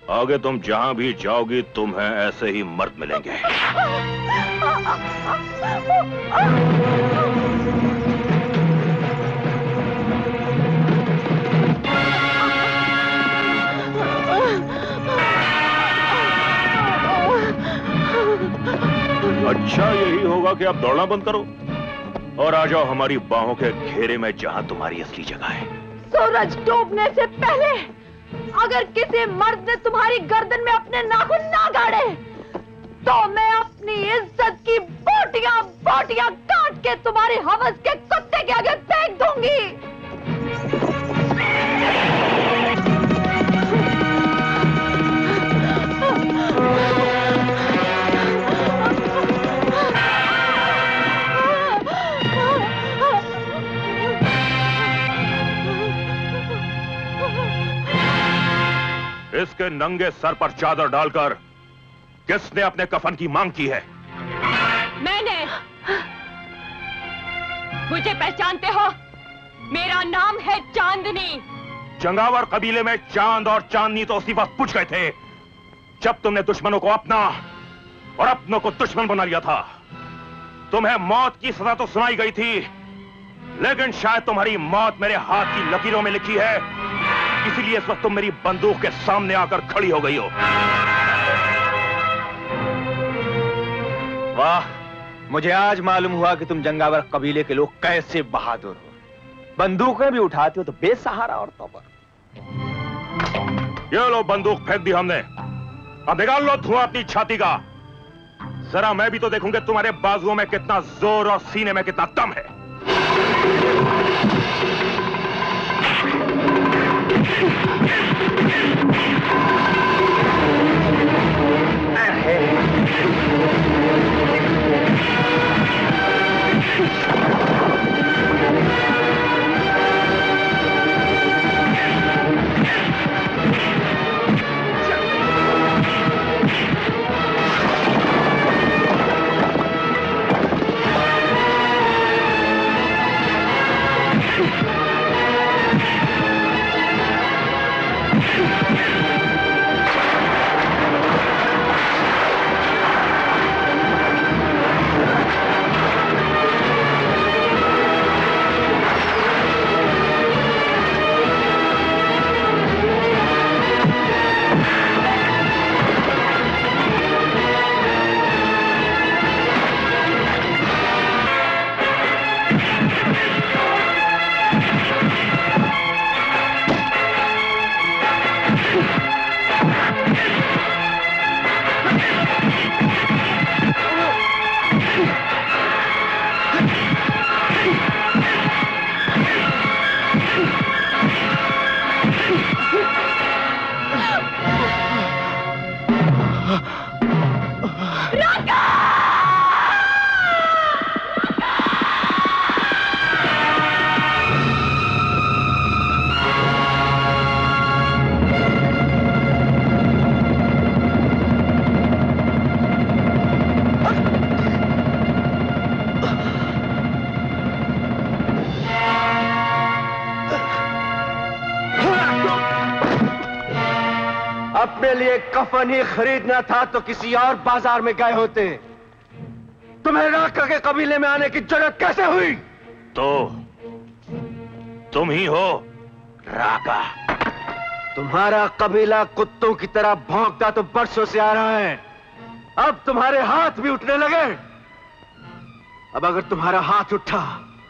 आगे तुम जहां भी जाओगी तुम्हें ऐसे ही मर्द मिलेंगे। अच्छा यही होगा कि आप दौड़ना बंद करो और आ जाओ हमारी बाहों के घेरे में जहां तुम्हारी असली जगह है। सूरज डूबने से पहले अगर किसी मर्द ने तुम्हारी गर्दन में अपने नाखून ना गाड़े तो मैं अपनी इज्जत की बोटियां बोटियां काट के तुम्हारी हवस के कुत्ते के आगे फेंक दूंगी। इसके नंगे सर पर चादर डालकर किसने अपने कफन की मांग की है? मैंने। मुझे पहचानते हो? मेरा नाम है चांदनी। जंगावर कबीले में चांद और चांदनी तो उसी वक्त पूछ गए थे जब तुमने दुश्मनों को अपना और अपनों को दुश्मन बना लिया था। तुम्हें मौत की सजा तो सुनाई गई थी, लेकिन शायद तुम्हारी मौत मेरे हाथ की लकीरों में लिखी है, इसीलिए इस वक्त तुम मेरी बंदूक के सामने आकर खड़ी हो गई हो। वाह, मुझे आज मालूम हुआ कि तुम जंगावर कबीले के लोग कैसे बहादुर हो। बंदूकें भी उठाते हो तो बेसहारा औरतों पर। ये लो बंदूक फेंक दी हमने, अब निकाल लो धुआं अपनी छाती का। जरा मैं भी तो देखूंगा तुम्हारे बाजुओं में कितना जोर और सीने में कितना दम है। अपने लिए कफन ही खरीदना था तो किसी और बाजार में गए होते। तुम्हें राका के कबीले में आने की जरूरत कैसे हुई? तो तुम ही हो राका। तुम्हारा कबीला कुत्तों की तरह भौंकता तो बरसों से आ रहा है, अब तुम्हारे हाथ भी उठने लगे। अब अगर तुम्हारा हाथ उठा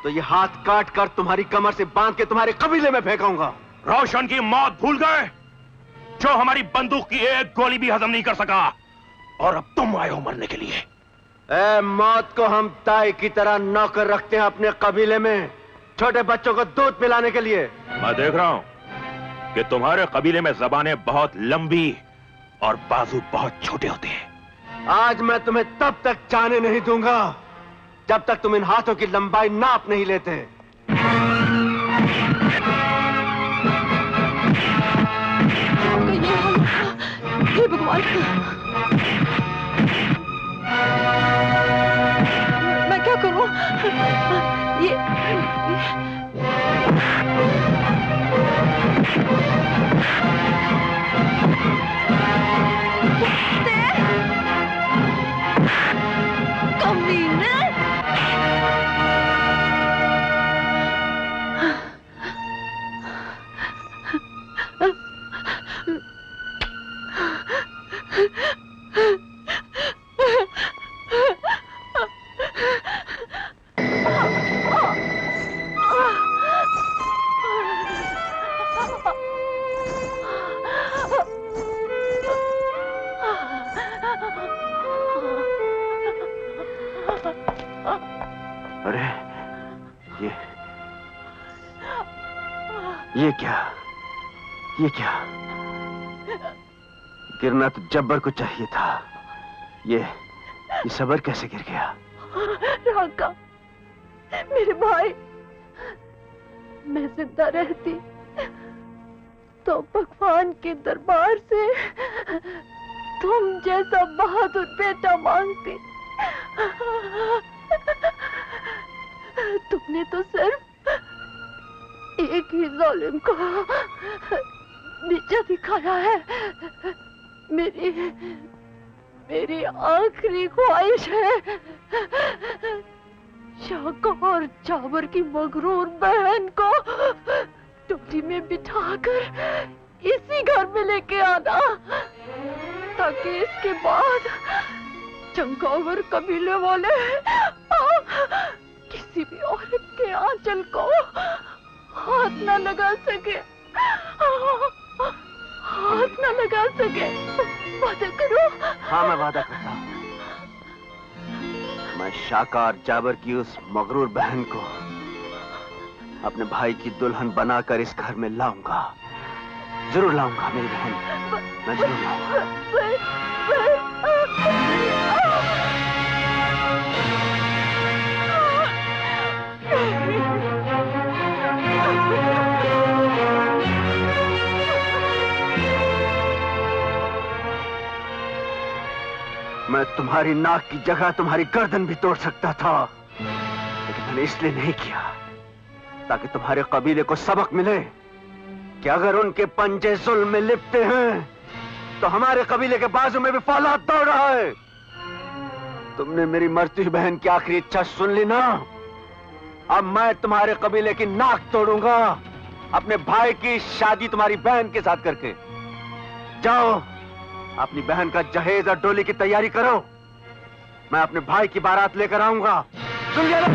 तो ये हाथ काट कर तुम्हारी कमर से बांध के तुम्हारे कबीले में फेंकूंगा। रोशन की मौत भूल गए, जो हमारी बंदूक की एक गोली भी हजम नहीं कर सका, और अब तुम आए हो मरने के लिए। मौत को हम ताई की तरह नौकर रखते हैं अपने कबीले में, छोटे बच्चों को दूध पिलाने के लिए। मैं देख रहा हूं कि तुम्हारे कबीले में जबानें बहुत लंबी और बाजू बहुत छोटे होते हैं। आज मैं तुम्हें तब तक जाने नहीं दूंगा जब तक तुम इन हाथों की लंबाई नाप नहीं लेते। हे भगवान, मैं क्या करूं? ये अरे ये क्या? ये क्या? गिरना तो जब्बर को चाहिए था। ये सबर कैसे गिर गया? राका, मेरे भाई, मैं जिंदा रहती तो भगवान के दरबार से तुम जैसा बहादुर बेटा मांगती। तुमने तो सिर्फ एक ही जालिम को नीचा दिखाया है। मेरी आखिरी ख्वाहिश है शाहकार जाबर की मगरूर बहन को टोली में बिठाकर इसी घर में लेके आना, ताकि इसके बाद चंगावर कबीले वाले किसी भी औरत के आंचल को हाथ न लगा सके, हाथ न लगा सके। वादा करो। हाँ, मैं वादा करता हूँ। मैं शाहकार जाबर की उस मगरूर बहन को अपने भाई की दुल्हन बनाकर इस घर में लाऊंगा। जरूर लाऊंगा मेरी बहन, मैं जरूर लाऊंगा। मैं तुम्हारी नाक की जगह तुम्हारी गर्दन भी तोड़ सकता था, लेकिन मैंने इसलिए नहीं किया ताकि तुम्हारे कबीले को सबक मिले कि अगर उनके पंजे जुल्म में लिपटे हैं तो हमारे कबीले के बाजू में भी फौलाद दौड़ रहा है। तुमने मेरी मरती हुई बहन की आखिरी इच्छा सुन ली ना? अब मैं तुम्हारे कबीले की नाक तोड़ूंगा अपने भाई की शादी तुम्हारी बहन के साथ करके। जाओ, अपनी बहन का जहेज और डोली की तैयारी करो। मैं अपने भाई की बारात लेकर आऊंगा। सुन लिया ना?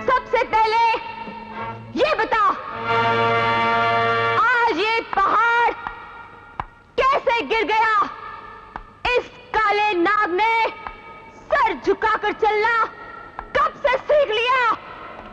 सबसे पहले ये बता, आज ये पहाड़ कैसे गिर गया? इस काले नाग ने सर झुकाकर चलना कब से सीख लिया?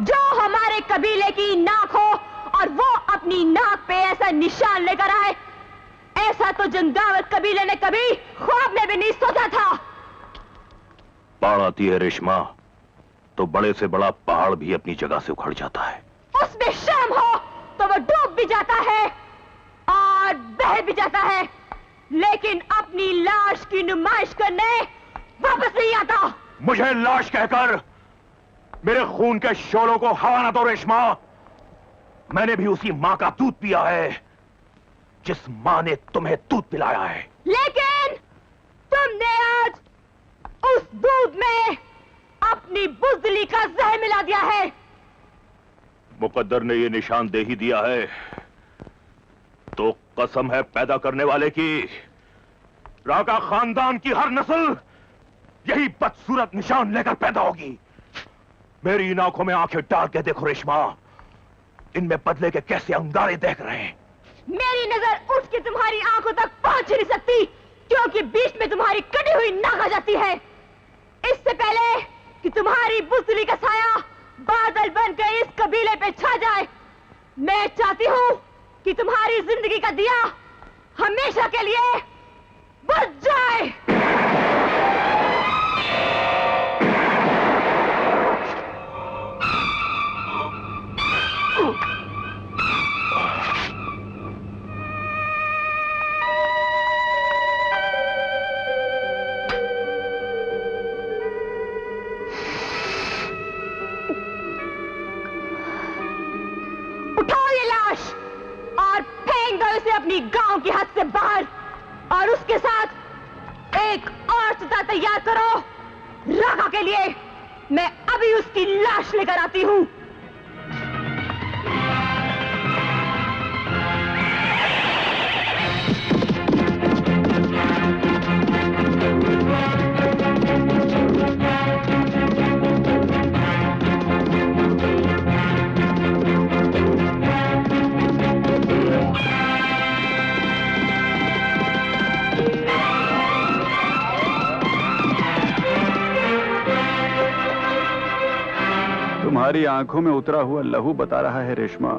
जो हमारे कबीले की नाक हो और वो अपनी नाक पे ऐसा निशान लेकर आए, ऐसा तो जंगावत कबीले ने कभी ख्वाब में भी नहीं सोचा था। बाढ़ आती है रेशमा तो बड़े से बड़ा पहाड़ भी अपनी जगह से उखड़ जाता है। उसमें शर्म हो तो वो डूब भी जाता है और बह भी जाता है, लेकिन अपनी लाश की नुमाइश करने वापस नहीं आता। मुझे लाश कहकर मेरे खून के शोलों को हवा ना दो रेशमा। मैंने भी उसी मां का दूध पिया है जिस मां ने तुम्हें दूध पिलाया है। लेकिन तुमने आज उस दूध में अपनी बुज़दिली का जहर मिला दिया है। मुकद्दर ने ये निशान दे ही दिया है तो कसम है पैदा करने वाले की, राका खानदान की हर नस्ल यही बदसूरत निशान लेकर पैदा होगी। मेरी इन आंखों में आंखें डाल के देखो रेशमा, इनमें बदले के कैसे अंगारे देख रहे हैं। मेरी नजर उठ के तुम्हारी आंखों तक पहुंच ही नहीं सकती, क्योंकि बीच में तुम्हारी कटी हुई नाक आ जाती है। इससे पहले कि तुम्हारी बुज़दिली का साया बादल बनकर इस कबीले पे छा जाए, मैं चाहती हूं कि तुम्हारी जिंदगी का दिया हमेशा के लिए बुझ जाए। अपनी गांव की हद से बाहर, और उसके साथ एक और सजा तैयार करो रागा के लिए। मैं अभी उसकी लाश लेकर आती हूं। तुम्हारी आंखों में उतरा हुआ लहू बता रहा है रेशमा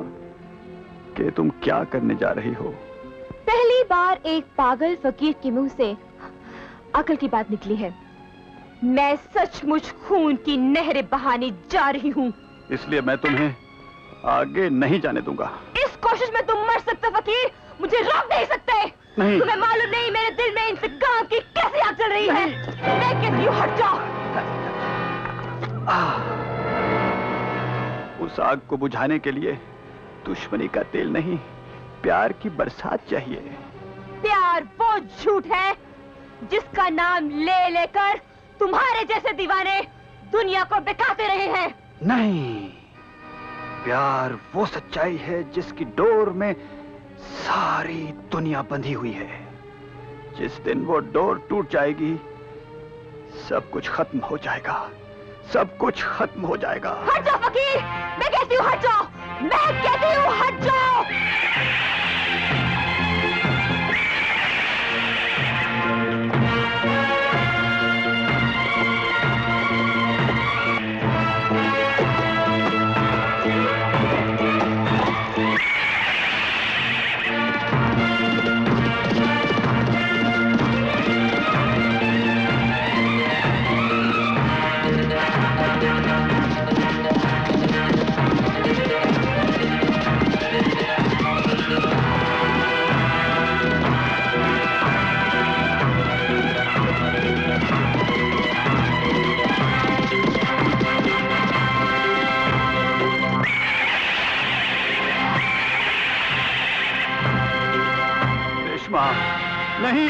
कि तुम क्या करने जा रही हो। पहली बार एक पागल फकीर के मुंह से अकल की बात निकली है। मैं सचमुच खून की नहरें बहाने जा रही हूँ। इसलिए मैं तुम्हें आगे नहीं जाने दूंगा। इस कोशिश में तुम मर सकते फकीर, मुझे रोक नहीं सकते। नहीं। तुम्हें मालूम नहीं मेरे दिल में इंतकाम की कैसी आग चल रही है। मैं कहती हूँ हट जाओ। उस आग को बुझाने के लिए दुश्मनी का तेल नहीं, प्यार की बरसात चाहिए। प्यार वो झूठ है जिसका नाम ले लेकर तुम्हारे जैसे दीवाने दुनिया को बिकाते रहे हैं। नहीं, प्यार वो सच्चाई है जिसकी डोर में सारी दुनिया बंधी हुई है। जिस दिन वो डोर टूट जाएगी, सब कुछ खत्म हो जाएगा, सब कुछ खत्म हो जाएगा। हट जाओ फकीर, मैं कहती हूँ हट जाओ, मैं कहती हूँ हट जाओ। नहीं,